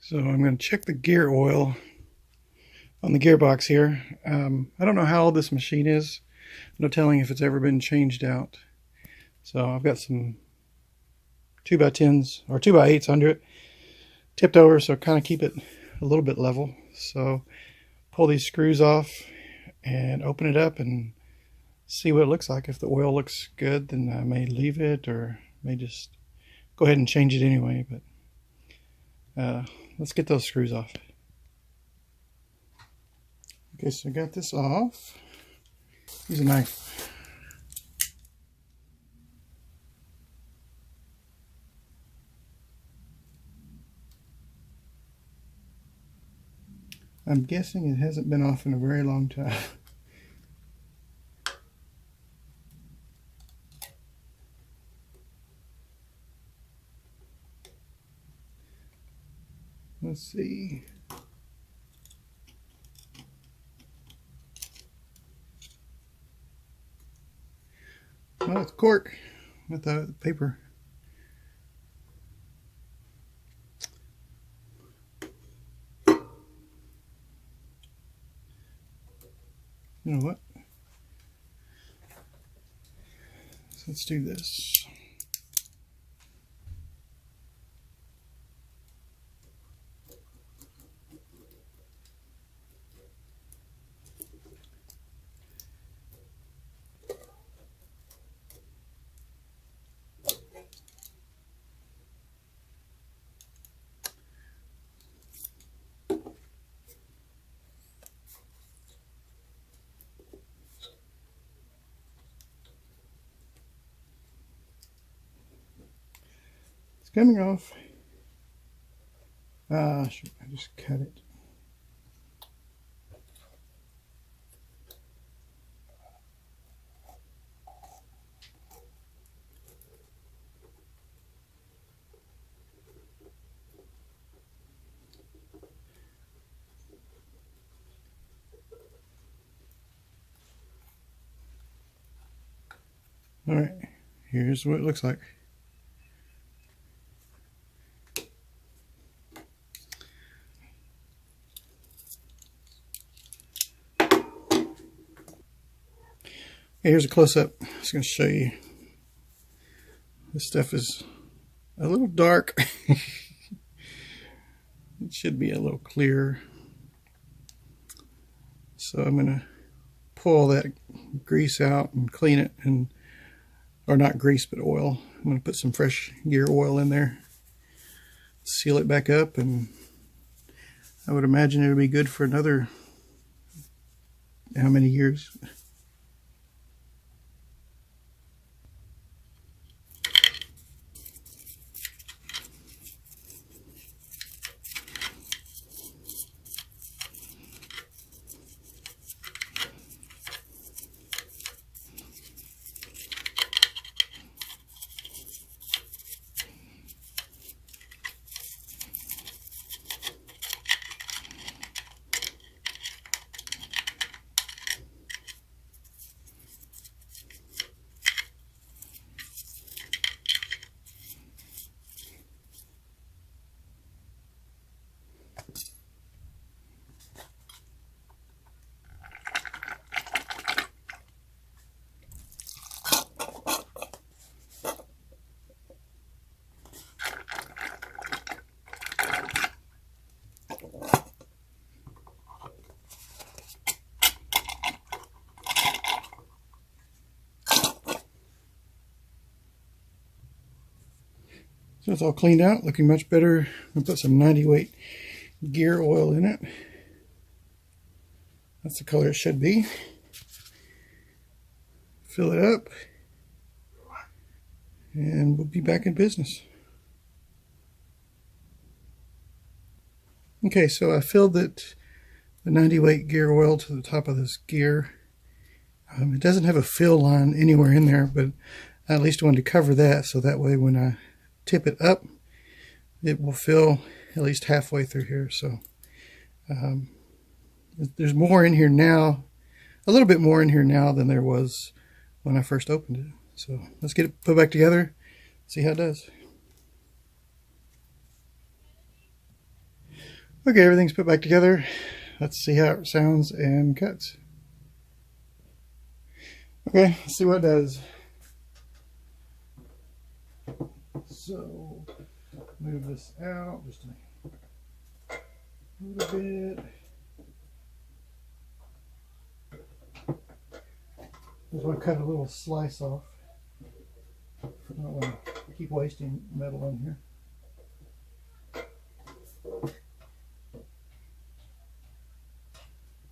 So I'm going to check the gear oil on the gearbox here. I don't know how old this machine is. No telling if it's ever been changed out. So I've got some 2x10s or 2x8s under it, tipped over, so kind of keep it a little bit level. So pull these screws off and open it up and see what it looks like. If the oil looks good, then I may leave it or may just go ahead and change it anyway. But let's get those screws off. Okay, so I got this off. Use a knife. I'm guessing it hasn't been off in a very long time. Let's see. Oh, it's cork. I thought it was paper. You know what? So let's do this. Coming off. Shoot, I just cut it. All right, here's what it looks like. Here's a close-up. I'm just going to show you. This stuff is a little dark. It should be a little clearer. So I'm going to pull all that grease out and clean it, or not grease, but oil. I'm going to put some fresh gear oil in there, seal it back up, and I would imagine it'll be good for another, how many years? So it's all cleaned out, looking much better. I'll put some 90 weight gear oil in it. That's the color it should be. Fill it up, and we'll be back in business. Okay, so I filled the 90 weight gear oil to the top of this gear. It doesn't have a fill line anywhere in there, but I at least wanted to cover that, so that way when I tip it up, it will fill at least halfway through here. So there's more in here now, a little bit more in here now than there was when I first opened it. So let's get it put back together, see how it does. Okay, everything's put back together. Let's see how it sounds and cuts. Okay, let's see what it does. So, move this out just a little bit. Just want to cut a little slice off. I don't want to keep wasting metal on here.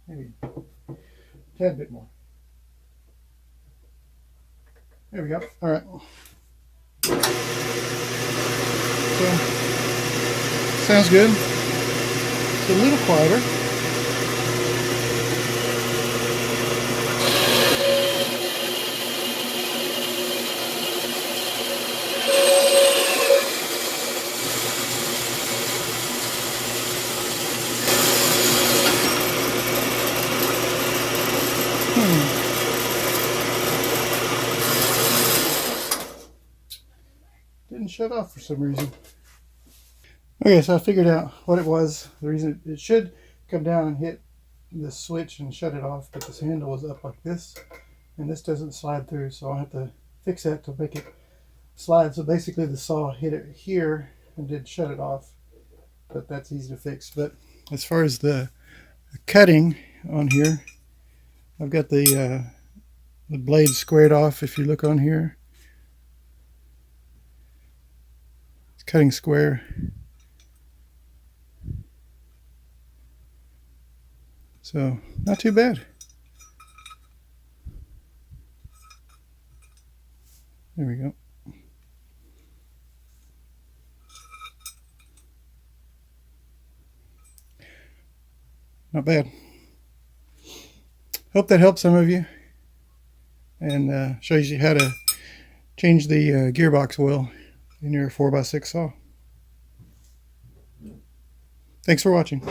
Maybe a tad bit more. There we go. All right. So, sounds good. It's a little quieter. Didn't shut off for some reason. Okay, so I figured out what it was. The reason it should come down and hit the switch and shut it off, but this handle is up like this, and this doesn't slide through, so I'll have to fix that to make it slide. So basically the saw hit it here and did shut it off, but that's easy to fix. But as far as the cutting on here, I've got the blade squared off. If you look on here, it's cutting square. So not too bad. There we go. Not bad. Hope that helps some of you and shows you how to change the gearbox oil in your 4x6 saw. Thanks for watching.